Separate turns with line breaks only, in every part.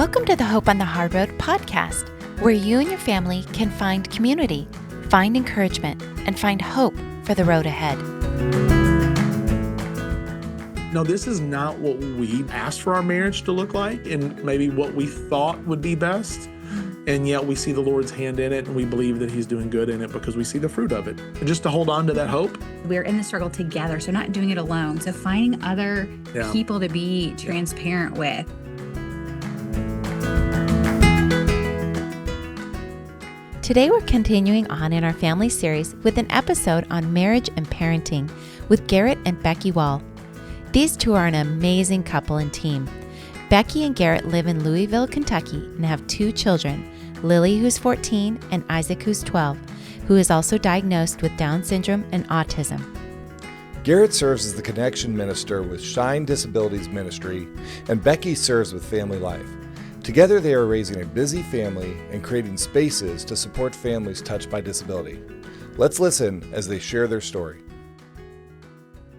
Welcome to the Hope on the Hard Road podcast, where you and your family can find community, find encouragement, and find hope for the road ahead.
No, this is not what we asked for our marriage to look like and maybe what we thought would be best. And yet we see the Lord's hand in it and we believe that he's doing good in it because we see the fruit of it. And just to hold on to that hope.
We're in the struggle together, so not doing it alone. So finding other people to be transparent with.
Today we're continuing on in our family series with an episode on marriage and parenting with Garett and Becky Wall. These two are an amazing couple and team. Becky and Garett live in Louisville, Kentucky, and have two children, Lily, who's 14, and Isaac, who's 12, who is also diagnosed with Down syndrome and autism.
Garett serves as the connection minister with Shine Disabilities Ministry, and Becky serves with Family Life. Together, they are raising a busy family and creating spaces to support families touched by disability. Let's listen as they share their story.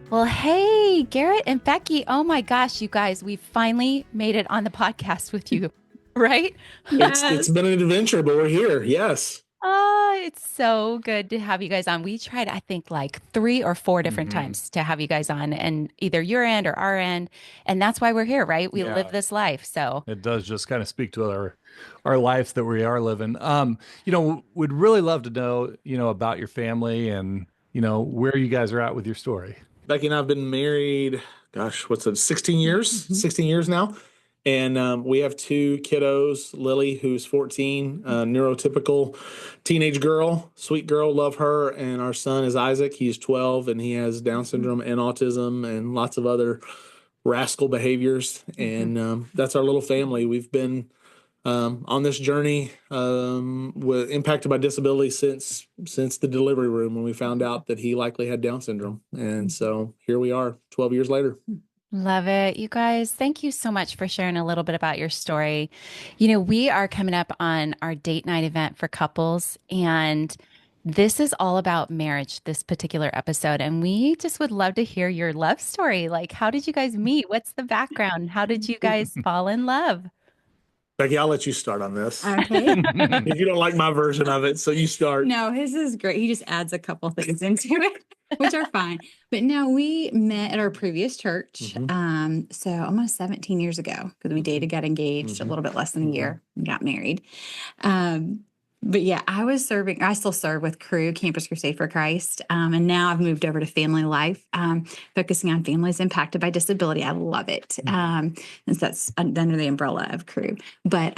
Well, hey, Garett and Becky. Oh my gosh, you guys, we finally made it on the podcast with you, right?
It's been an adventure, but we're here. Yes.
Oh, it's so good to have you guys on. We tried, I think, like 3 or 4 different times to have you guys on, and either your end or our end. And that's why we're here, right? We live this life. So
it does just kind of speak to our life that we are living. Would really love to know, about your family and, where you guys are at with your story.
Becky and I have been married, 16 years? 16 years now. And we have 2 kiddos, Lily, who's 14, neurotypical teenage girl, sweet girl, love her. And our son is Isaac. He's 12, and he has Down syndrome and autism and lots of other rascal behaviors. And that's our little family. We've been on this journey impacted by disability since the delivery room when we found out that he likely had Down syndrome. And so here we are 12 years later.
love it. You guys, thank you so much for sharing a little bit about your story. We are coming up on our date night event for couples, and this is all about marriage, this particular episode. And we just would love to hear your love story. Like, how did you guys meet? What's the background? How did you guys fall in love?
Becky, I'll let you start on this.
Okay.
If you don't like my version of it, so you start.
No, his is great. He just adds a couple things into it, which are fine. But no, we met at our previous church. So almost 17 years ago, because we dated, got engaged a little bit less than a year, and got married. But yeah, I still serve with Crew, Campus Crusade for Christ. And now I've moved over to Family Life, focusing on families impacted by disability. I love it. Since that's under the umbrella of Crew. But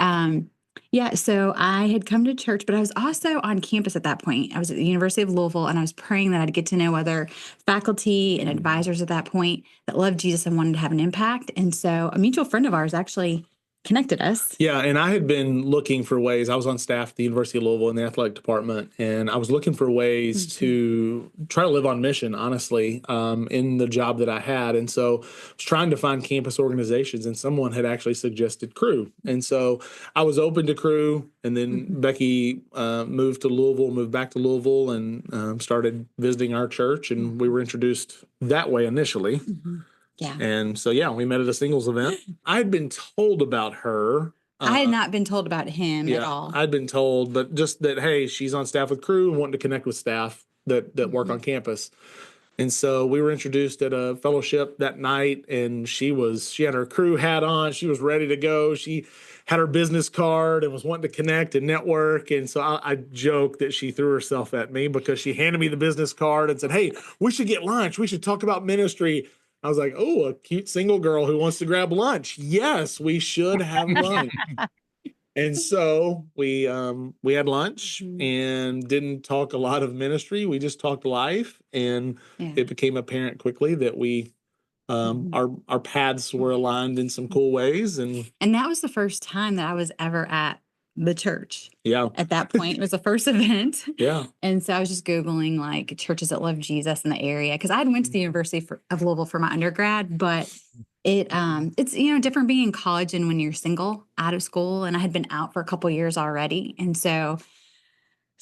so I had come to church, but I was also on campus at that point. I was at the University of Louisville, and I was praying that I'd get to know other faculty and advisors at that point that loved Jesus and wanted to have an impact. And so a mutual friend of ours actually connected us.
Yeah, and I had been looking for ways. I was on staff at the University of Louisville in the athletic department, and I was looking for ways to try to live on mission, honestly, in the job that I had. And so I was trying to find campus organizations, and someone had actually suggested Crew. And so I was open to Crew, and then Becky moved back to Louisville, and started visiting our church, and we were introduced that way initially.
Yeah.
And so, we met at a singles event. I had been told about her.
I had not been told about him at all.
I'd been told, but just that, hey, she's on staff with Crew and wanting to connect with staff that work on campus. And so we were introduced at a fellowship that night, and she had her Crew hat on. She was ready to go. She had her business card and was wanting to connect and network. And so I joked that she threw herself at me because she handed me the business card and said, hey, we should get lunch. We should talk about ministry. I was like, oh, a cute single girl who wants to grab lunch. Yes, we should have lunch. And so we had lunch and didn't talk a lot of ministry. We just talked life, and it became apparent quickly that we our paths were aligned in some cool ways. And
that was the first time that I was ever at the church.
Yeah.
At that point, it was the first event.
Yeah.
And so I was just Googling like churches that love Jesus in the area. Cause I had went to the University of Louisville for my undergrad, but it's, different being in college and when you're single out of school, and I had been out for a couple years already. And so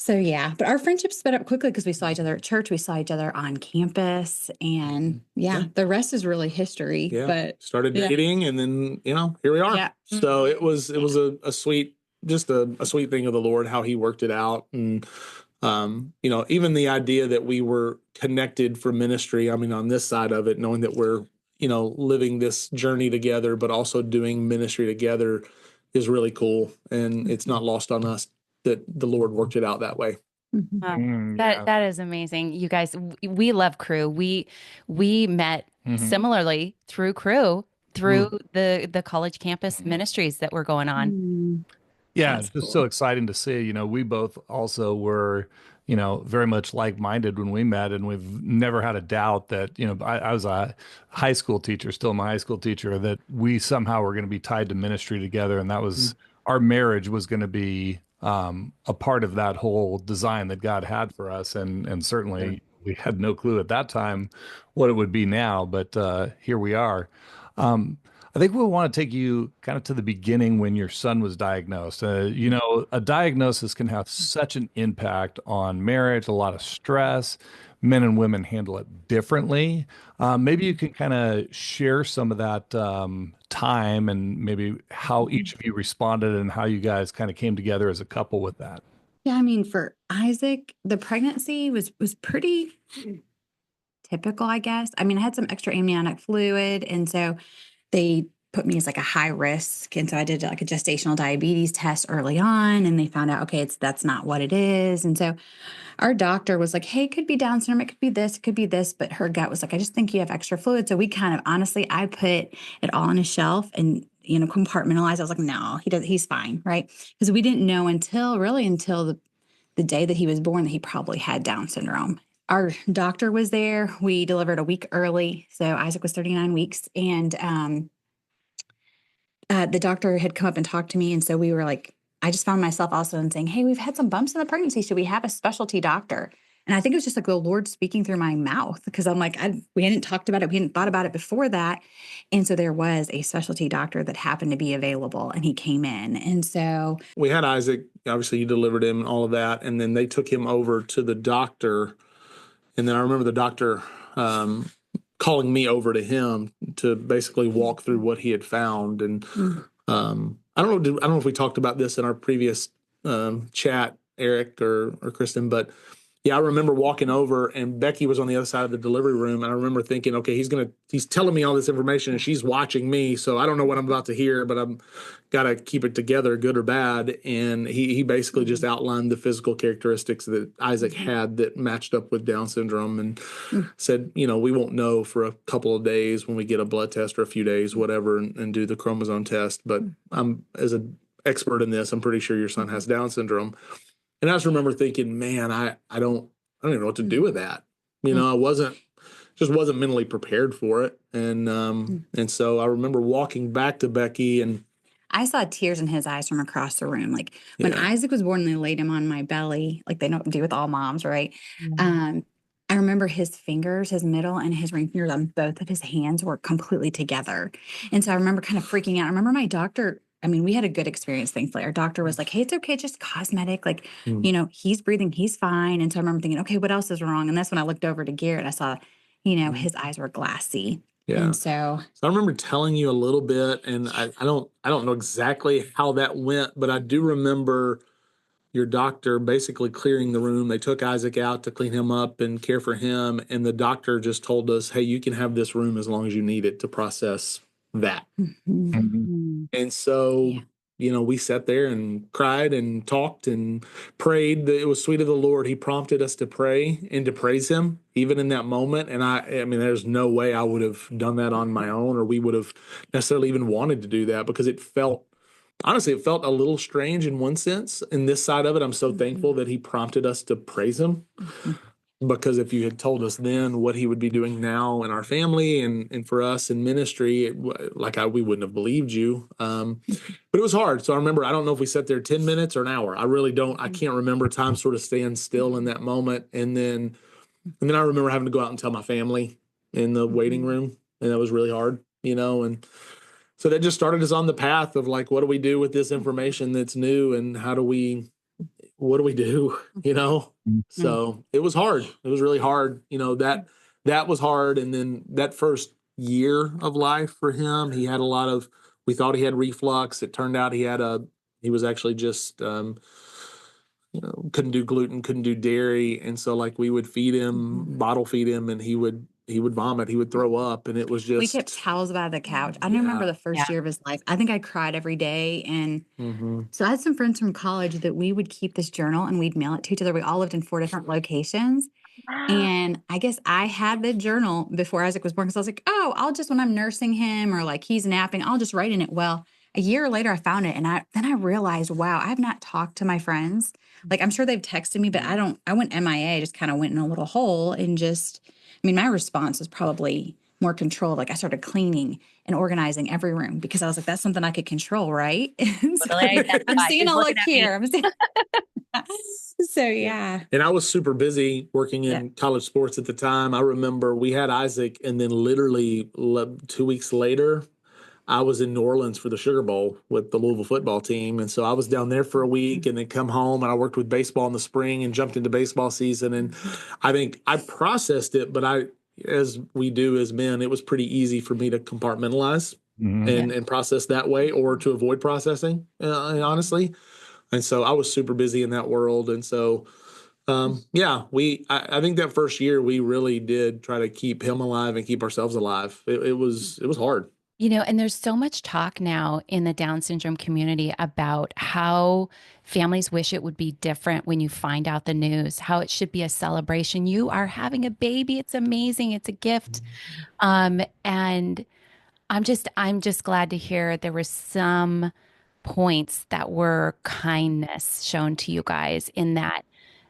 So yeah, but our friendship sped up quickly because we saw each other at church, we saw each other on campus, and
Yeah.
the rest is really history.
Yeah.
But
Started
yeah.
dating, and then, here we are.
Yeah.
So it was a sweet, just a sweet thing of the Lord, how he worked it out. And, even the idea that we were connected for ministry, I mean, on this side of it, knowing that we're, living this journey together, but also doing ministry together is really cool. And it's not lost on us that the Lord worked it out that way.
Mhm.
That is amazing. You guys, we love Crew. We met similarly through Crew, through the college campus ministries that were going on.
Mm.
Yeah,
That's
it's just
cool.
so exciting to see. We both also were, very much like-minded when we met, and we've never had a doubt that, I was a high school teacher, still my high school teacher, that we somehow were going to be tied to ministry together, and that was our marriage was going to be a part of that whole design that God had for us, and certainly we had no clue at that time what it would be now, but here we are. I think we'll want to take you kind of to the beginning when your son was diagnosed. A diagnosis can have such an impact on marriage, a lot of stress. Men and women handle it differently. Maybe you can kind of share some of that time and maybe how each of you responded and how you guys kind of came together as a couple with that.
Yeah, I mean, for Isaac, the pregnancy was pretty typical, I guess. I mean, I had some extra amniotic fluid, and so they put me as like a high risk. And so I did like a gestational diabetes test early on, and they found out, okay, that's not what it is. And so our doctor was like, hey, it could be Down syndrome. It could be this, it could be this. But her gut was like, I just think you have extra fluid. So we kind of, honestly, I put it all on a shelf and, compartmentalized. I was like, no, he's fine. Right. Because we didn't know until the day that he was born that he probably had Down syndrome. Our doctor was there. We delivered a week early. So Isaac was 39 weeks. And the doctor had come up and talked to me. And so we were like, I just found myself also in saying, hey, we've had some bumps in the pregnancy. Should we have a specialty doctor? And I think it was just like the Lord speaking through my mouth, because I'm like, we hadn't talked about it. We hadn't thought about it before that. And so there was a specialty doctor that happened to be available, and he came in. And so
we had Isaac, obviously you delivered him and all of that. And then they took him over to the doctor. And then I remember the doctor calling me over to him to basically walk through what he had found. And I don't know if we talked about this in our previous chat, Eric or Kristen, but yeah, I remember walking over and Becky was on the other side of the delivery room. And I remember thinking, okay, he's telling me all this information and she's watching me. So I don't know what I'm about to hear, but I'm got to keep it together, good or bad. And he basically just outlined the physical characteristics that Isaac had that matched up with Down syndrome, and said, we won't know for a couple of days when we get a blood test, or a few days, whatever, and do the chromosome test. But I'm, as an expert in this, I'm pretty sure your son has Down syndrome. And I just remember thinking, man, I don't even know what to do with that. I wasn't mentally prepared for it. And so I remember walking back to Becky, and
I saw tears in his eyes from across the room. Like when Isaac was born and they laid him on my belly, like they don't do with all moms, right? I remember his fingers, his middle and his ring fingers on both of his hands were completely together. And so I remember kind of freaking out. I remember my doctor, we had a good experience, thankfully. Our doctor was like, hey, it's okay, just cosmetic. Like, he's breathing, he's fine. And so I remember thinking, okay, what else is wrong? And that's when I looked over to Garett. I saw, his eyes were glassy.
Yeah.
And so
I remember telling you a little bit, and I don't know exactly how that went, but I do remember your doctor basically clearing the room. They took Isaac out to clean him up and care for him. And the doctor just told us, hey, you can have this room as long as you need it to process that. And so, we sat there and cried and talked and prayed. It was sweet of the Lord. He prompted us to pray and to praise him even in that moment. And I mean, there's no way I would have done that on my own, or we would have necessarily even wanted to do that, because honestly, it felt a little strange in one sense. In this side of it, I'm so thankful that he prompted us to praise him. Because if you had told us then what he would be doing now in our family and for us in ministry, we wouldn't have believed you. But it was hard. So I remember, I don't know if we sat there 10 minutes or an hour. I really don't. I can't remember. Time sort of stands still in that moment. And then I remember having to go out and tell my family in the waiting room. And that was really hard, and so that just started us on the path of like, what do we do with this information that's new, and how do we what do we do? You know? So it was hard. It was really hard. You know, that was hard. And then that first year of life for him, he had a lot of, we thought he had reflux. It turned out he was actually just, couldn't do gluten, couldn't do dairy. And so like we would feed him, bottle feed him, and he would vomit, he would throw up. And it was
We
just,
kept towels by the couch. I remember the first year of his life. I think I cried every day. And so I had some friends from college that we would keep this journal and we'd mail it to each other. We all lived in 4 different locations. And I guess I had the journal before Isaac was born because I was like, oh, I'll just, when I'm nursing him or like he's napping, I'll just write in it. Well, a year later I found it and then I realized, wow, I have not talked to my friends. Like I'm sure they've texted me, but I went MIA, just kind of went in a little hole and just, I mean, my response was probably more controlled. Like I started cleaning and organizing every room because I was like, that's something I could control, right? I'm seeing a look here. So yeah.
And I was super busy working in college sports at the time. I remember we had Isaac, and then literally 2 weeks later, I was in New Orleans for the Sugar Bowl with the Louisville football team. And so I was down there for a week and then come home, and I worked with baseball in the spring and jumped into baseball season. And I think I processed it, but as we do as men, it was pretty easy for me to compartmentalize and process that way, or to avoid processing, honestly. And so I was super busy in that world. And so, I think that first year we really did try to keep him alive and keep ourselves alive. It was hard.
You know, and there's so much talk now in the Down syndrome community about how families wish it would be different when you find out the news, how it should be a celebration. You are having a baby. It's amazing. It's a gift. And I'm just glad to hear there were some points that were kindness shown to you guys in that,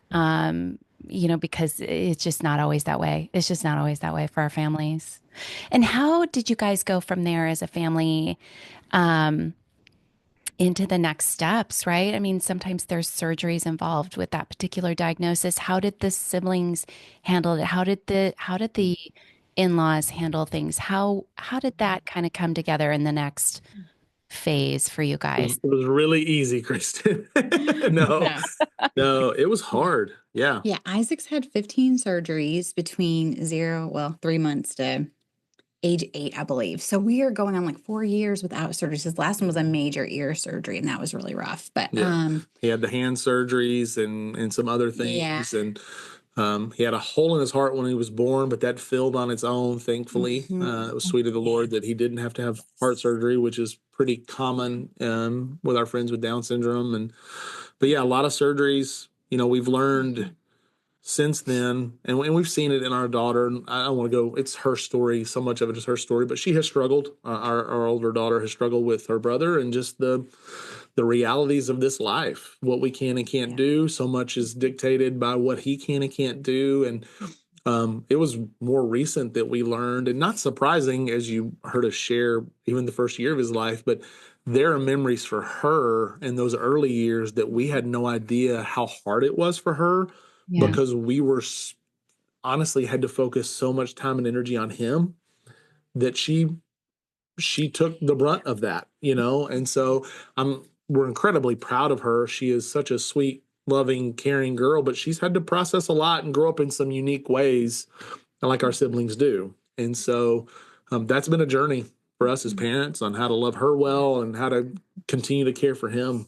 because it's just not always that way. It's just not always that way for our families. And how did you guys go from there as a family, into the next steps, right? I mean, sometimes there's surgeries involved with that particular diagnosis. How did the siblings handle it? How did the in-laws handle things? How did that kind of come together in the next phase for you guys?
It was really easy, Kristen. No, it was hard. Yeah.
Yeah. Isaac's had 15 surgeries between 3 months to age 8, I believe. So we are going on like 4 years without surgeries. His last one was a major ear surgery, and that was really rough. But
he had the hand surgeries and some other things. And he had a hole in his heart when he was born, but that filled on its own, thankfully. It was sweet of the Lord that he didn't have to have heart surgery, which is pretty common with our friends with Down syndrome. But yeah, a lot of surgeries. We've learned since then, and we've seen it in our daughter. I don't want to go, it's her story. So much of it is her story, but she has struggled. Our older daughter has struggled with her brother and just the realities of this life, what we can and can't do. So much is dictated by what he can and can't do. And it was more recent that we learned, and not surprising, as you heard us share even the first year of his life, but there are memories for her in those early years that we had no idea how hard it was for her, because we were honestly had to focus so much time and energy on him that she took the brunt of that, and so we're incredibly proud of her. She is such a sweet, loving, caring girl, but she's had to process a lot and grow up in some unique ways, like our siblings do. And so that's been a journey for us as parents on how to love her well and how to continue to care for him.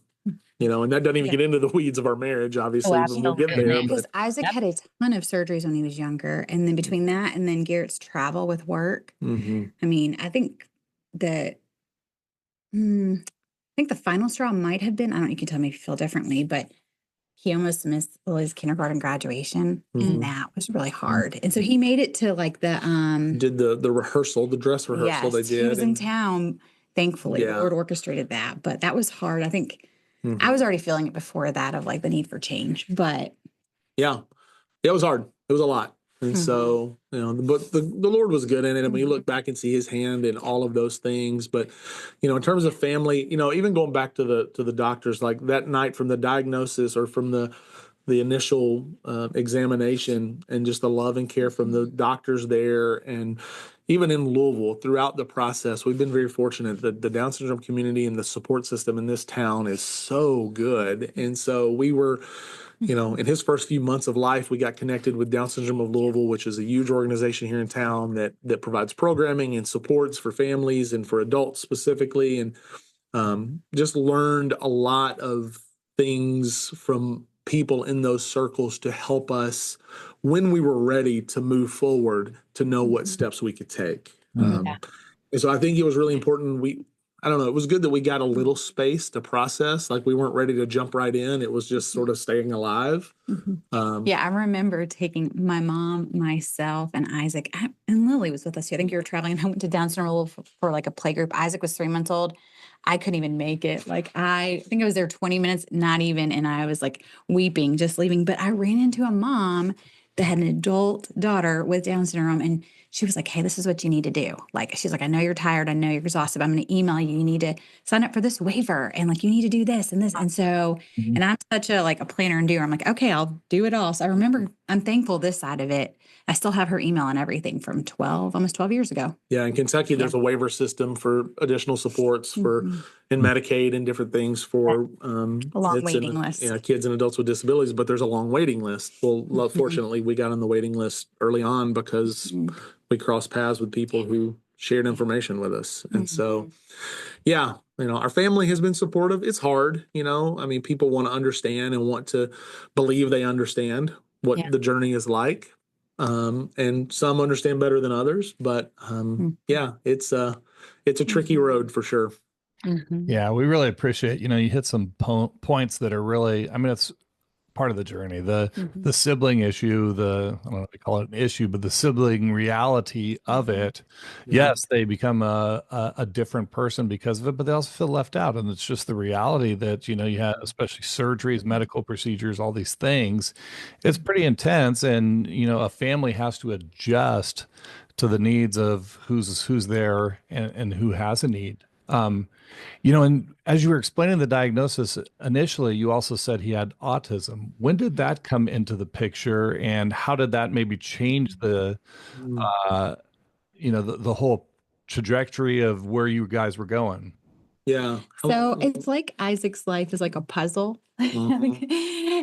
And that doesn't even get into the weeds of our marriage, obviously, but we'll get there.
Because Isaac had a ton of surgeries when he was younger. And then between that and then Garett's travel with work, I mean, I think the final straw might have been, I don't know, you can tell me if you feel differently, but he almost missed his kindergarten graduation, and that was really hard. And so he made it to like the
did the rehearsal, the dress rehearsal they did.
He was in town, thankfully. The Lord orchestrated that, but that was hard. I think I was already feeling it before that, of like the need for change, but it was hard. It was a lot. And so, but the Lord was good in it. And we look back and see his hand in all of those things. But, in terms of family, even going back to the doctors, like that night from the diagnosis or from the initial examination, and just the love and care from the doctors there. And,
even in Louisville, throughout the process, we've been very fortunate that the Down syndrome community and the support system in this town is so good. And so we were, in his first few months of life, we got connected with Down Syndrome of Louisville, which is a huge organization here in town that provides programming and supports for families and for adults specifically. And just learned a lot of things from people in those circles to help us when we were ready to move forward to know what steps we could take. And so I think it was really important. I don't know, it was good that we got a little space to process. Like we weren't ready to jump right in. It was just sort of staying alive.
I remember taking my mom, myself, and Isaac, and Lily was with us too. I think you were traveling. I went to Down syndrome for like a play group. Isaac was 3 months old. I couldn't even make it. Like I think I was there 20 minutes, not even. And I was like weeping, just leaving. But I ran into a mom that had an adult daughter with Down syndrome. And she was like, hey, this is what you need to do. Like, she's like, I know you're tired. I know you're exhausted. I'm going to email you. You need to sign up for this waiver. And like, you need to do this and this. And so, and I'm such a planner and doer. I'm like, okay, I'll do it all. So I remember, I'm thankful this side of it. I still have her email and everything from almost 12 years ago.
Yeah. In Kentucky, there's a waiver system for additional supports in Medicaid and different things for
a long waiting list.
Kids and adults with disabilities, but there's a long waiting list. Well, fortunately, we got on the waiting list early on because we crossed paths with people who shared information with us. And so, our family has been supportive. It's hard, I mean, people want to understand and want to believe they understand what the journey is like. And some understand better than others, but it's a tricky road for sure.
Yeah, we really appreciate, you hit some points that are really, I mean, it's part of the journey, the sibling issue, I don't know if they call it an issue, but the sibling reality of it. Yes, they become a different person because of it, but they also feel left out. And it's just the reality that, you have, especially surgeries, medical procedures, all these things. It's pretty intense. And, a family has to adjust to the needs of who's there and who has a need. And as you were explaining the diagnosis initially, you also said he had autism. When did that come into the picture, and how did that maybe change the whole trajectory of where you guys were going?
Yeah.
So it's like Isaac's life is like a puzzle.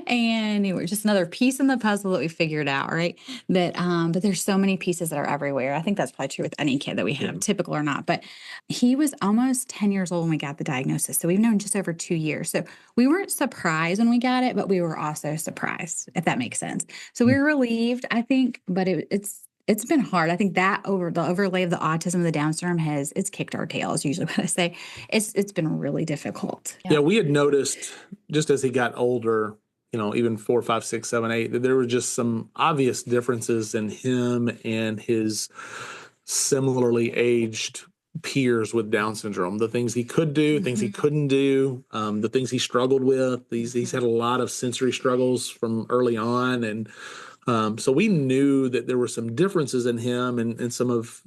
And it was just another piece in the puzzle that we figured out, right? That but there's so many pieces that are everywhere. I think that's probably true with any kid that we have, typical or not. But he was almost 10 years old when we got the diagnosis. So we've known just over 2 years. So we weren't surprised when we got it, but we were also surprised, if that makes sense. So we were relieved, I think, but it's been hard. I think that the overlay of the autism and the Down syndrome it's kicked our tails, usually what I say. It's been really difficult.
Yeah, we had noticed just as he got older, even 4, 5, 6, 7, 8, that there were just some obvious differences in him and his similarly aged peers with Down syndrome. The things he could do, things he couldn't do, the things he struggled with. He's had a lot of sensory struggles from early on, and so we knew that there were some differences in him and some of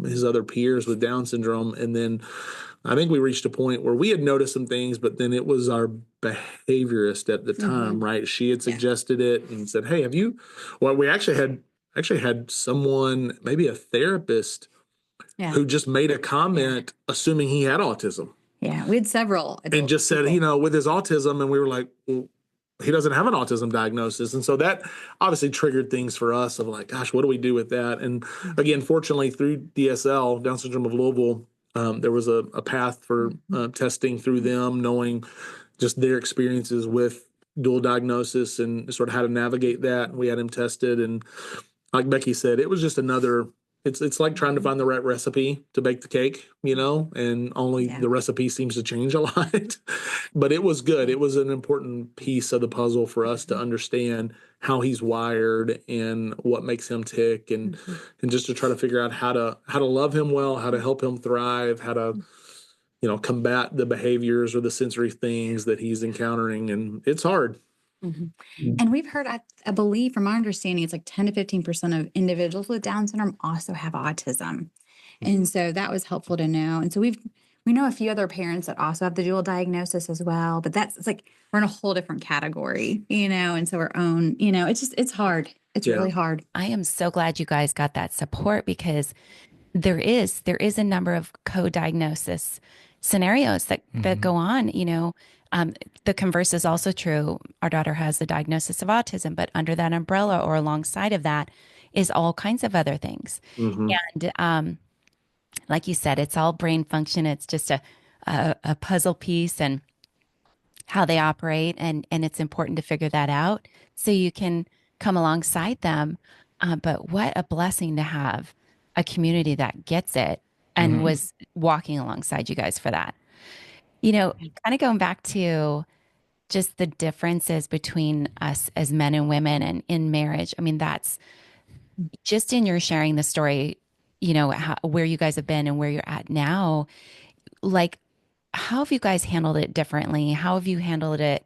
his other peers with Down syndrome. And then I think we reached a point where we had noticed some things, but then it was our behaviorist at the time, right? She had suggested it and said, hey, we actually had someone, maybe a therapist, who just made a comment assuming he had autism.
Yeah, we had several.
And just said, with his autism, and we were like, well, he doesn't have an autism diagnosis. And so that obviously triggered things for us of like, gosh, what do we do with that? And again, fortunately through DSL, Down Syndrome of Louisville, there was a path for testing through them, knowing just their experiences with dual diagnosis and sort of how to navigate that. We had him tested. And like Becky said, it was just it's like trying to find the right recipe to bake the cake, and only the recipe seems to change a lot. But it was good. It was an important piece of the puzzle for us to understand how he's wired and what makes him tick, and just to try to figure out how to love him well, how to help him thrive, how to combat the behaviors or the sensory things that he's encountering. And it's hard.
And we've heard, I believe, from our understanding, it's like 10 to 15% of individuals with Down syndrome also have autism. And so that was helpful to know. And so we know a few other parents that also have the dual diagnosis as well, but it's like we're in a whole different category, and so our own, it's hard. It's really hard.
I am so glad you guys got that support, because There is a number of co-diagnosis scenarios that go on, um, the converse is also true. Our daughter has the diagnosis of autism, but under that umbrella or alongside of that is all kinds of other things.
Mm-hmm.
And like you said, it's all brain function. It's just a puzzle piece and how they operate. And it's important to figure that out so you can come alongside them. But what a blessing to have a community that gets it and was walking alongside you guys for that. Kind of going back to just the differences between us as men and women and in marriage. I mean, that's just in your sharing the story, where you guys have been and where you're at now. Like, how have you guys handled it differently? How have you handled it,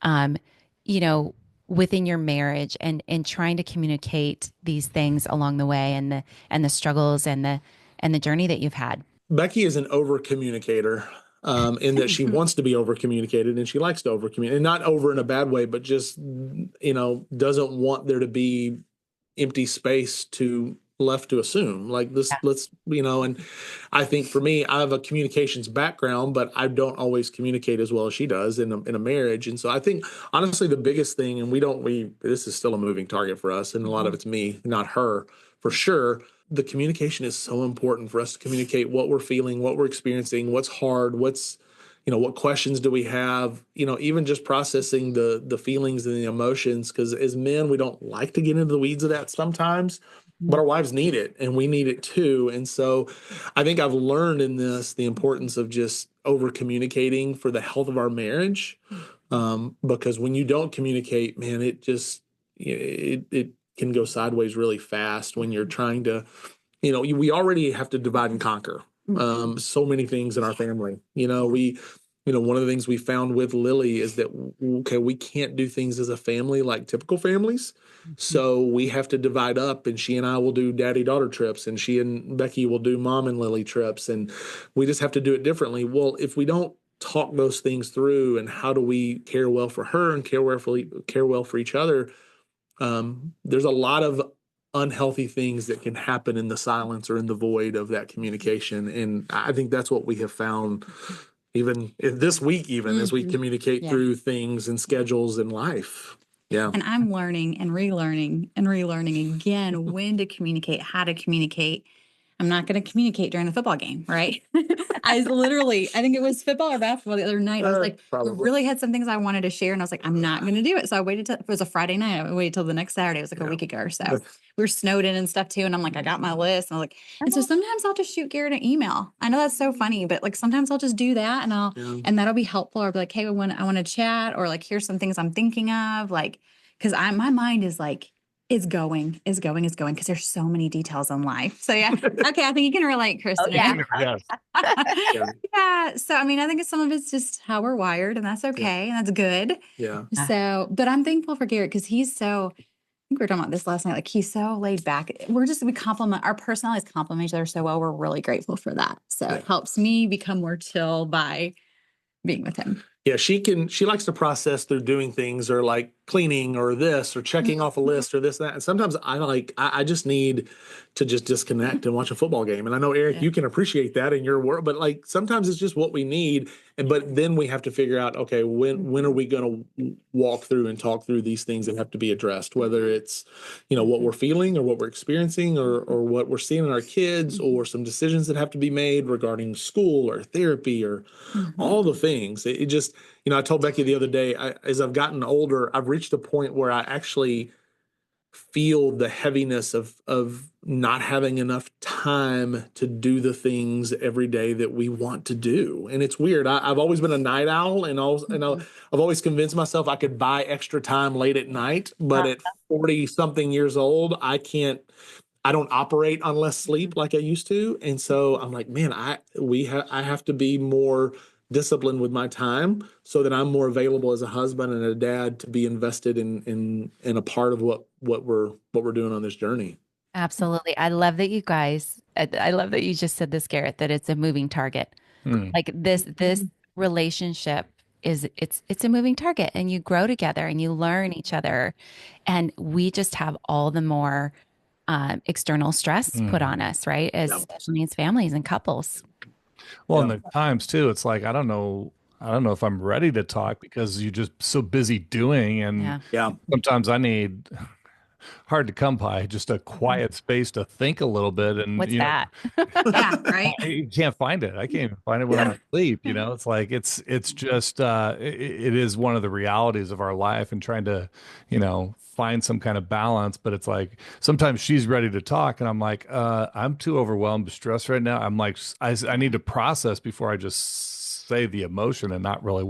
um, you know, within your marriage and trying to communicate these things along the way and the struggles and the journey that you've had?
Becky is an over communicator, in that she wants to be over communicated and she likes to over communicate, and not over in a bad way, but just, doesn't want there to be empty space to left to assume like this.
Yeah.
Let's, and I think for me, I have a communications background, but I don't always communicate as well as she does in a marriage. And so I think honestly, the biggest thing, and this is still a moving target for us, and a lot of it's me, not her, for sure. The communication is so important for us to communicate what we're feeling, what we're experiencing, what's hard, what questions do we have, even just processing the feelings and the emotions. Because as men, we don't like to get into the weeds of that sometimes, but our wives need it and we need it too. And so I think I've learned in this the importance of just over communicating for the health of our marriage. Because when you don't communicate, man, it can go sideways really fast when you're trying to, we already have to divide and conquer so many things in our family. One of the things we found with Lily is that, okay, we can't do things as a family like typical families. So we have to divide up, and she and I will do daddy-daughter trips, and she and Becky will do mom and Lily trips, and we just have to do it differently. Well, if we don't talk those things through, and how do we care well for her and care well for each other, there's a lot of unhealthy things that can happen in the silence or in the void of that communication. And I think that's what we have found even this week, as we communicate through things and schedules and life. Yeah.
And I'm learning and relearning again when to communicate, how to communicate. I'm not going to communicate during the football game, right? I think it was football or basketball the other night. I was like, I really had some things I wanted to share, and I was like, I'm not going to do it. So I waited till it was a Friday night. I waited till the next Saturday. It was like a week ago or so. We were snowed in and stuff too. And I'm like, I got my list. And I was like, and so sometimes I'll just shoot Garett an email. I know that's so funny, but like sometimes I'll just do that and that'll be helpful. Or be like, hey, I want to chat, or like, here's some things I'm thinking of. Like, because my mind is like, is going because there's so many details in life. So yeah. Okay. I think you can relate, Kristen.
Oh, yeah.
Yes.
Yeah. So, I mean, I think some of it's just how we're wired, and that's okay. And that's good.
Yeah.
So, but I'm thankful for Garett because he's so, I think we were talking about this last night. Like he's so laid back. We complement, our personalities complement each other so well. We're really grateful for that. So it helps me become more chill by being with him.
Yeah, she likes to process through doing things, or like cleaning or this or checking off a list or this, that. And sometimes I just need to just disconnect and watch a football game. And I know, Eric, you can appreciate that in your work, but like sometimes it's just what we need. But then we have to figure out, okay, when are we going to walk through and talk through these things that have to be addressed, whether it's, what we're feeling or what we're experiencing or what we're seeing in our kids, or some decisions that have to be made regarding school or therapy or all the things. It just, I told Becky the other day, as I've gotten older, I've reached a point where I actually feel the heaviness of not having enough time to do the things every day that we want to do. And it's weird. I've always been a night owl, and I've always convinced myself I could buy extra time late at night. But at 40 something years old, I don't operate on less sleep like I used to. And so I'm like, man, I have to be more disciplined with my time so that I'm more available as a husband and a dad to be invested in a part of what we're doing on this journey.
Absolutely. I love that I love that you just said this, Garett, that it's a moving target. Like this relationship it's a moving target, and you grow together and you learn each other. And we just have all the more external stress put on us, right? Especially as families and couples.
Well, and the times too, it's like, I don't know if I'm ready to talk because you're just so busy doing. And sometimes I need, hard to come by, just a quiet space to think a little bit. And
What's that?
Yeah, right.
You can't find it. I can't even find it when I'm asleep. It's like, it's just, it is one of the realities of our life, and trying to, find some kind of balance. But it's like, sometimes she's ready to talk and I'm like, I'm too overwhelmed, stressed right now. I'm like, I need to process before I just say the emotion, and not really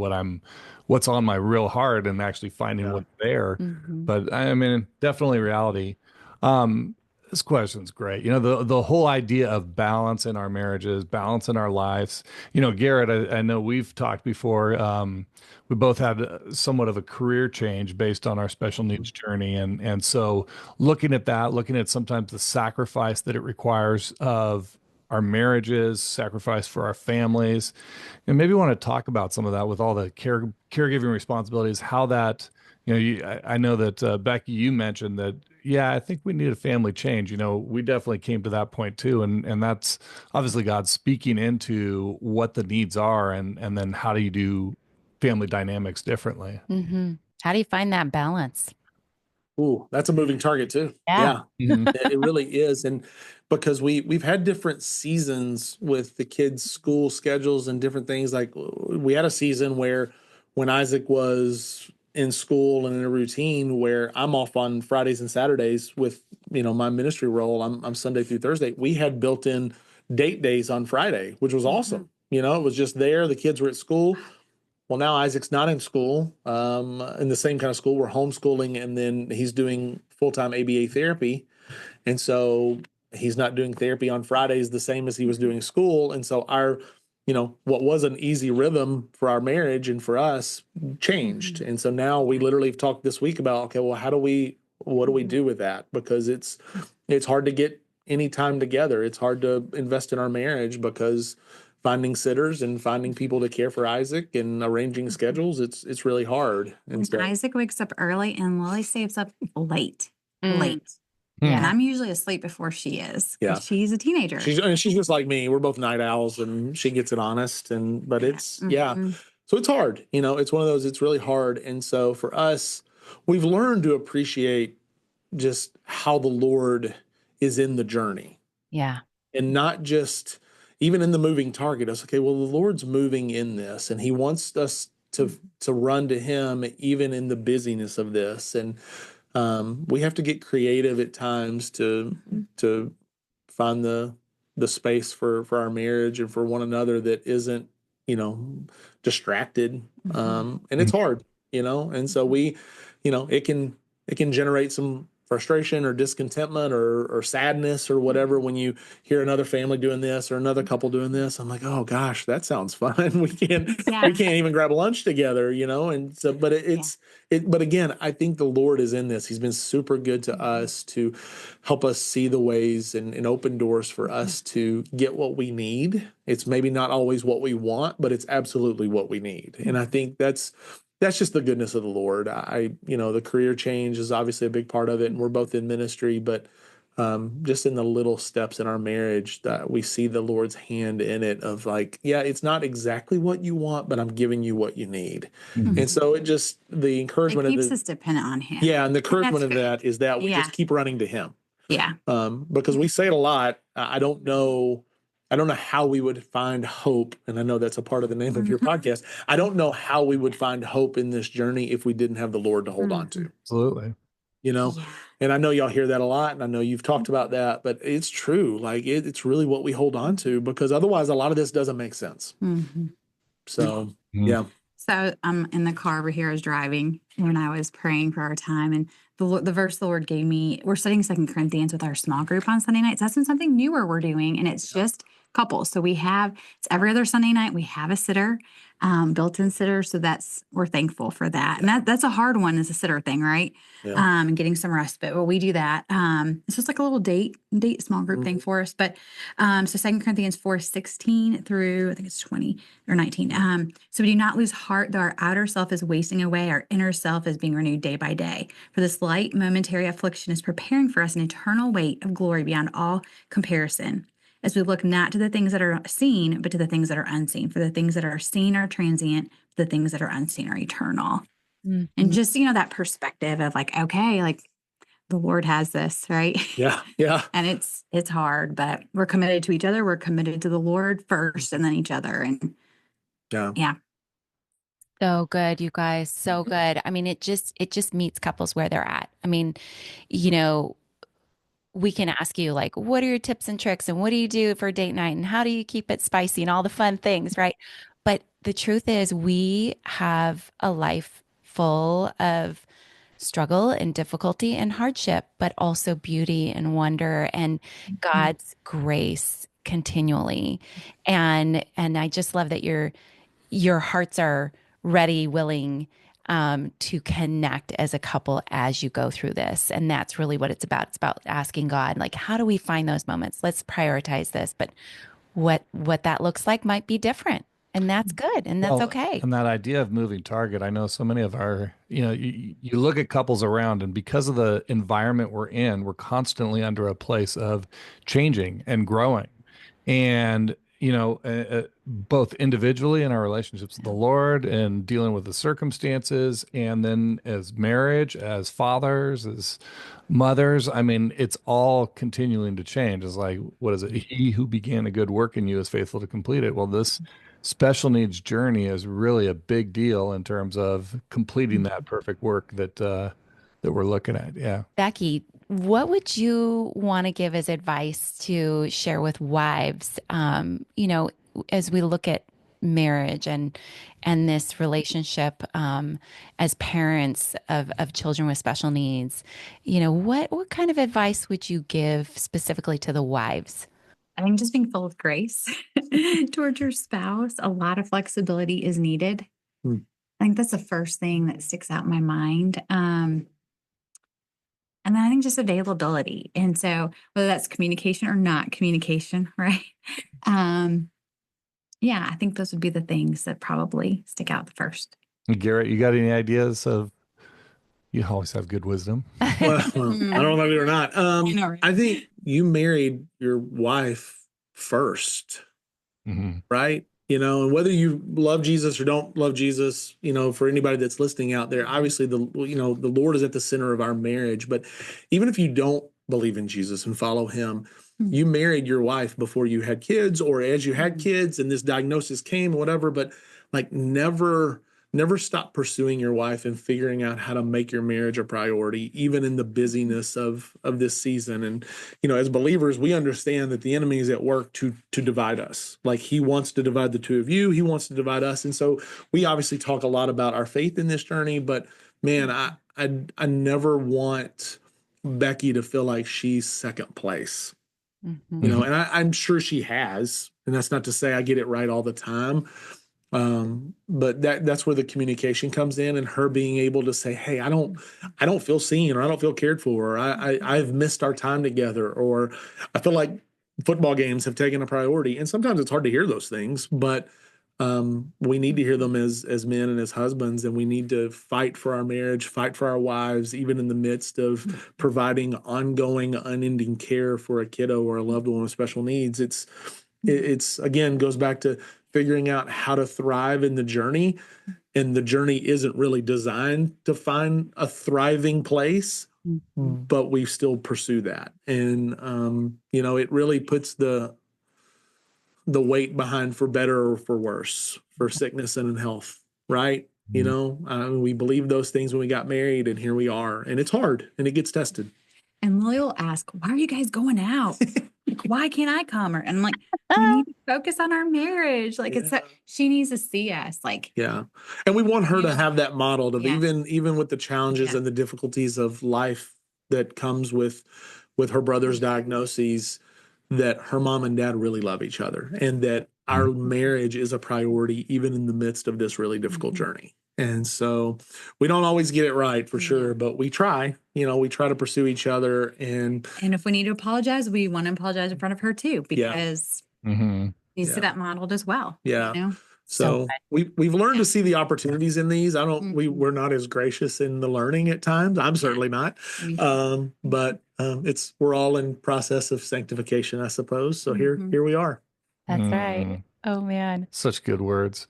what's on my real heart, and actually finding what's there. But I mean, definitely reality. This question's great. The whole idea of balance in our marriages, balance in our lives. Garett, I know we've talked before. We both had somewhat of a career change based on our special needs journey. And so looking at that, looking at sometimes the sacrifice that it requires of our marriages, sacrifice for our families, and maybe want to talk about some of that with all the caregiving responsibilities, how that, I know that Becky, you mentioned that, I think we need a family change. We definitely came to that point too. And that's obviously God speaking into what the needs are, and then how do you do family dynamics differently?
How do you find that balance?
Ooh, that's a moving target too.
Yeah.
It really is. And because we've had different seasons with the kids' school schedules and different things. Like, we had a season where when Isaac was in school and in a routine where I'm off on Fridays and Saturdays with, my ministry role, I'm Sunday through Thursday. We had built in date days on Friday, which was awesome. It was just there. The kids were at school. Well, now Isaac's not in school, in the same kind of school. We're homeschooling, and then he's doing full-time ABA therapy. And so he's not doing therapy on Fridays the same as he was doing school. And so our, what was an easy rhythm for our marriage and for us changed. And so now we literally have talked this week about, okay, well, what do we do with that? Because it's hard to get any time together. It's hard to invest in our marriage because finding sitters and finding people to care for Isaac and arranging schedules, it's really hard. And so,
Isaac wakes up early and Lily stays up late.
Yeah.
And I'm usually asleep before she is.
Yeah.
She's a teenager.
She's just like me. We're both night owls, and she gets it honest. But it's so it's hard. It's one of those. It's really hard. And so for us, we've learned to appreciate just how the Lord is in the journey.
Yeah.
And not just even in the moving target. It's okay. Well, the Lord's moving in this, and He wants us to run to Him even in the busyness of this. And we have to get creative at times to find the space for our marriage and for one another that isn't, distracted. And it's hard, and so we, it can generate some frustration or discontentment or sadness or whatever when you hear another family doing this or another couple doing this. I'm like, oh gosh, that sounds fun. We can't even grab lunch together, and so, but but again, I think the Lord is in this. He's been super good to us to help us see the ways and open doors for us to get what we need. It's maybe not always what we want, but it's absolutely what we need. And I think that's just the goodness of the Lord. The career change is obviously a big part of it, and we're both in ministry, but just in the little steps in our marriage that we see the Lord's hand in it of like, it's not exactly what you want, but I'm giving you what you need. And so the encouragement
keeps us dependent on Him.
Yeah. And the encouragement of that is that we just keep running to Him.
Yeah.
Because we say it a lot. I don't know how we would find hope. And I know that's a part of the name of your podcast. I don't know how we would find hope in this journey if we didn't have the Lord to hold on to.
Absolutely.
And I know y'all hear that a lot, and I know you've talked about that, but it's true. Like it's really what we hold on to, because otherwise a lot of this doesn't make sense. So, yeah.
So I'm in the car over here. I was driving when I was praying for our time, and the verse the Lord gave me, we're studying 2 Corinthians with our small group on Sunday nights. That's been something newer we're doing, and it's just couples. So it's every other Sunday night. We have a sitter, built-in sitter. So we're thankful for that. And that's a hard one, is a sitter thing, right?
Yeah.
And getting some respite. Well, we do that. It's just like a little date small group thing for us. But so 2 Corinthians 4:16 through, I think it's 20 or 19. So we do not lose heart, though our outer self is wasting away. Our inner self is being renewed day by day. For this light momentary affliction is preparing for us an eternal weight of glory beyond all comparison, as we look not to the things that are seen, but to the things that are unseen. For the things that are seen are transient, the things that are unseen are eternal.
Mhm.
And just, that perspective of like, okay, like the Lord has this, right?
Yeah. Yeah.
And it's hard, but we're committed to each other. We're committed to the Lord first and then each other. And yeah.
So good, you guys. So good. I mean, it just meets couples where they're at. I mean, you know, we can ask you like, what are your tips and tricks and what do you do for date night and how do you keep it spicy and all the fun things, right? But the truth is we have a life full of struggle and difficulty and hardship, but also beauty and wonder and God's grace continually. And I just love that your hearts are ready, willing to connect as a couple as you go through this. And that's really what it's about. It's about asking God, like, how do we find those moments? Let's prioritize this. But what that looks like might be different. And that's good. And that's okay.
And that idea of moving target, I know so many of our, you look at couples around, and because of the environment we're in, we're constantly under a place of changing and growing. And both individually in our relationships with the Lord and dealing with the circumstances, and then as marriage, as fathers, as mothers, I mean, it's all continuing to change. It's like, what is it? He who began a good work in you is faithful to complete it. Well, this special needs journey is really a big deal in terms of completing that perfect work that we're looking at. Yeah.
Becky, what would you want to give as advice to share with wives, as we look at marriage and this relationship as parents of children with special needs? What kind of advice would you give specifically to the wives?
I think just being full of grace towards your spouse. A lot of flexibility is needed. I think that's the first thing that sticks out in my mind. And then I think just availability. And so whether that's communication or not communication, right? Yeah, I think those would be the things that probably stick out the first.
Garrett, you got any ideas of, you always have good wisdom.
Well, I don't know if I do or not.
Right?
I think you married your wife first, right? And whether you love Jesus or don't love Jesus, for anybody that's listening out there, obviously the Lord is at the center of our marriage. But even if you don't believe in Jesus and follow him, you married your wife before you had kids, or as you had kids and this diagnosis came, whatever, but like never stop pursuing your wife and figuring out how to make your marriage a priority, even in the busyness of this season. And, as believers, we understand that the enemy is at work to divide us. Like he wants to divide the two of you. He wants to divide us. And so we obviously talk a lot about our faith in this journey, but man, I never want Becky to feel like she's second place. And I'm sure she has, and that's not to say I get it right all the time. But that's where the communication comes in, and her being able to say, hey, I don't feel seen, or I don't feel cared for, or I've missed our time together, or I feel like football games have taken a priority. And sometimes it's hard to hear those things, but we need to hear them as men and as husbands, and we need to fight for our marriage, fight for our wives, even in the midst of providing ongoing, unending care for a kiddo or a loved one with special needs. It's again, goes back to figuring out how to thrive in the journey. And the journey isn't really designed to find a thriving place, but we still pursue that. And, it really puts the weight behind for better or for worse, for sickness and in health, right? We believed those things when we got married, and here we are. And it's hard, and it gets tested.
And Lily will ask, why are you guys going out? Like, why can't I come? And I'm like, we need to focus on our marriage. Like she needs to see us. Like,
yeah. And we want her to have that model of
Yeah.
even with the challenges and the difficulties of life that comes with her brother's diagnoses, that her mom and dad really love each other and that our marriage is a priority even in the midst of this really difficult journey. And so we don't always get it right for sure, but we try, we try to pursue each other. And
if we need to apologize, we want to apologize in front of her too, because you see that modeled as well.
Yeah. So we've learned to see the opportunities in these. We're not as gracious in the learning at times. I'm certainly not. But we're all in process of sanctification, I suppose. So here we are.
That's right. Oh man.
Such good words.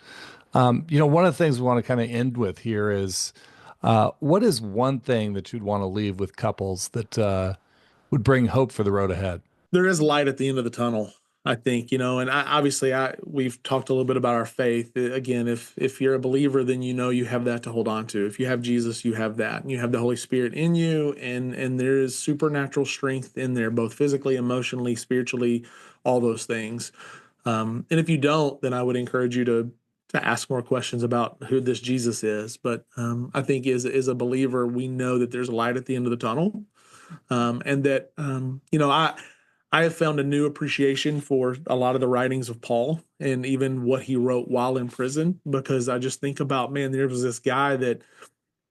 One of the things we want to kind of end with here is, what is one thing that you'd want to leave with couples that would bring hope for the road ahead?
There is light at the end of the tunnel, I think, and we've talked a little bit about our faith. Again, if you're a believer, then you have that to hold on to. If you have Jesus, you have that, and you have the Holy Spirit in you, and there is supernatural strength in there, both physically, emotionally, spiritually, all those things. And if you don't, then I would encourage you to ask more questions about who this Jesus is. But I think as a believer, we know that there's a light at the end of the tunnel, and that I have found a new appreciation for a lot of the writings of Paul and even what he wrote while in prison, because I just think about, man, there was this guy that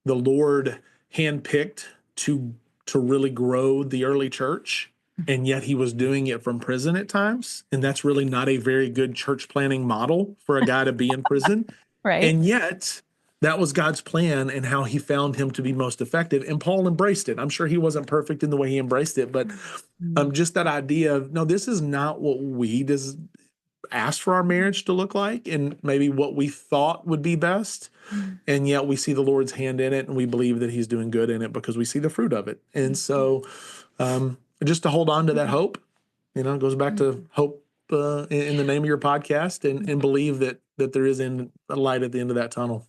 the Lord handpicked to really grow the early church, and yet he was doing it from prison at times. And that's really not a very good church planning model for a guy to be in prison.
Right.
And yet that was God's plan and how he found him to be most effective. And Paul embraced it. I'm sure he wasn't perfect in the way he embraced it, but just that idea of, no, this is not what we asked for our marriage to look like and maybe what we thought would be best. And yet we see the Lord's hand in it, and we believe that he's doing good in it because we see the fruit of it. And so just to hold on to that hope, it goes back to hope in the name of your podcast, and believe that there is a light at the end of that tunnel.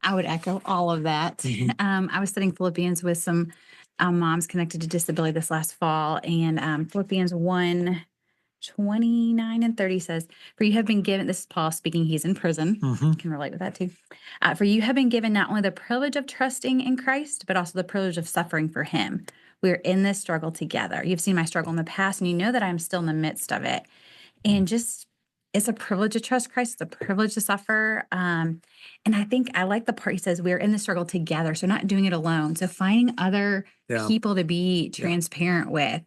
I would echo all of that. I was studying Philippians with some moms connected to disability this last fall, and Philippians 1:29 and 30 says, "For you have been given," this is Paul speaking, he's in prison. You can relate with that too. "For you have been given not only the privilege of trusting in Christ, but also the privilege of suffering for him. We are in this struggle together. You've seen my struggle in the past, and you know that I'm still in the midst of it." And just, it's a privilege to trust Christ. It's a privilege to suffer. And I think I like the part he says, we're in the struggle together. So not doing it alone. So finding other people to be transparent with.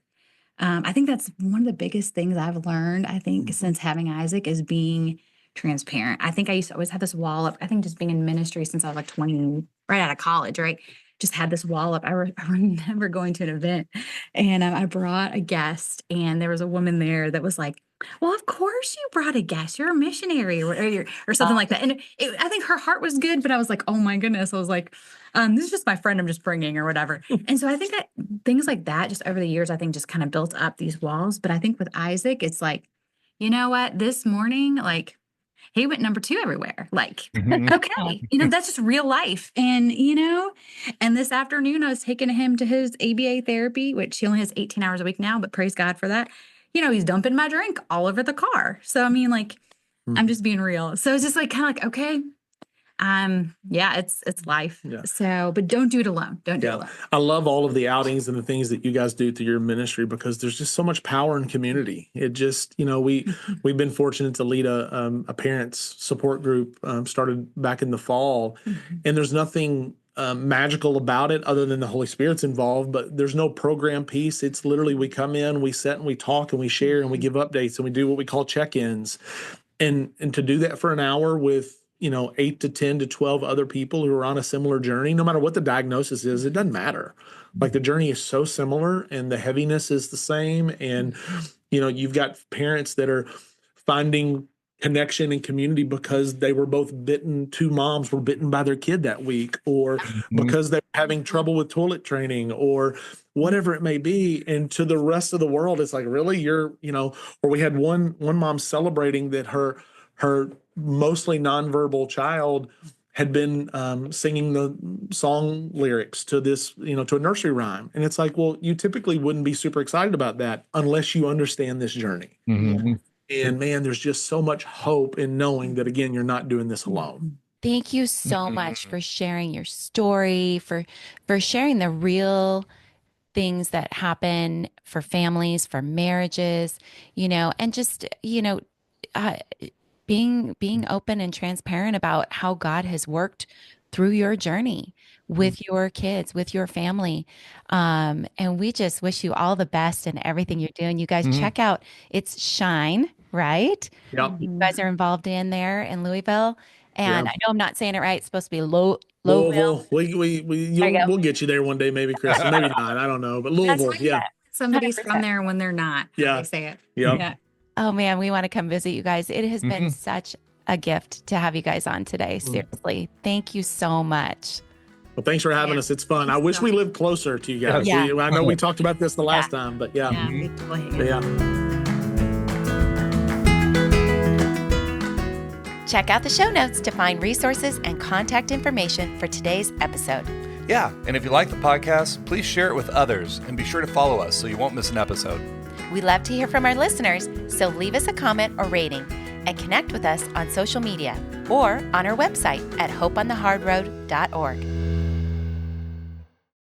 I think that's one of the biggest things I've learned, I think, since having Isaac, is being transparent. I think I used to always have this wall up. I think just being in ministry since I was like 20, right out of college, right? Just had this wall up. I remember going to an event, and I brought a guest, and there was a woman there that was like, "Well, of course you brought a guest. You're a missionary," or something like that. And I think her heart was good, but I was like, oh my goodness. I was like, this is just my friend I'm just bringing or whatever. And so I think that things like that, just over the years, I think just kind of built up these walls. But I think with Isaac, it's like, you know what, this morning, like, he went number 2 everywhere. Like, okay, that's just real life. And, and this afternoon I was taking him to his ABA therapy, which he only has 18 hours a week now, but praise God for that. He's dumping my drink all over the car. So, I mean, like, I'm just being real. So it's just like, kind of like, okay, it's life. Yeah. So, but don't do it alone. Don't do it alone.
I love all of the outings and the things that you guys do through your ministry, because there's just so much power in community. It just, we've been fortunate to lead a parents support group, started back in the fall, and there's nothing magical about it other than the Holy Spirit's involved, but there's no program piece. It's literally, we come in, we sit and we talk and we share and we give updates and we do what we call check-ins, and to do that for an hour with 8 to 10 to 12 other people who are on a similar journey, no matter what the diagnosis is, it doesn't matter. Like, the journey is so similar and the heaviness is the same. And, you've got parents that are finding connection and community because they were both bitten. 2 moms were bitten by their kid that week, or because they're having trouble with toilet training, or whatever it may be. And to the rest of the world, it's like, really, or we had one mom celebrating that her mostly nonverbal child had been singing the song lyrics to this, to a nursery rhyme. And it's like, well, you typically wouldn't be super excited about that unless you understand this journey. And man, there's just so much hope in knowing that, again, you're not doing this alone.
Thank you so much for sharing your story, for sharing the real things that happen for families, for marriages, and just, being open and transparent about how God has worked through your journey with your kids, with your family. And we just wish you all the best in everything you're doing. You guys check out, it's Shine, right?
Yep.
You guys are involved in there in Louisville. And
Yeah.
I know I'm not saying it right. It's supposed to be Louisville.
We'll get you there one day, maybe, Kristen. Maybe not. I don't know. But Louisville, yeah.
Somebody's
100%.
from there when they're not.
Yeah.
They say it.
Yep.
Yeah.
Oh man, we want to come visit you guys. It has been such a gift to have you guys on today. Seriously. Thank you so much.
Well, thanks for having us. It's fun. I wish we lived closer to you guys.
Yeah.
I know we talked about this the last time, but yeah.
Yeah, we totally hang
But
out.
yeah.
Check out the show notes to find resources and contact information for today's episode.
Yeah, and if you like the podcast, please share it with others and be sure to follow us so you won't miss an episode.
We love to hear from our listeners, so leave us a comment or rating and connect with us on social media or on our website at hopeonthehardroad.org.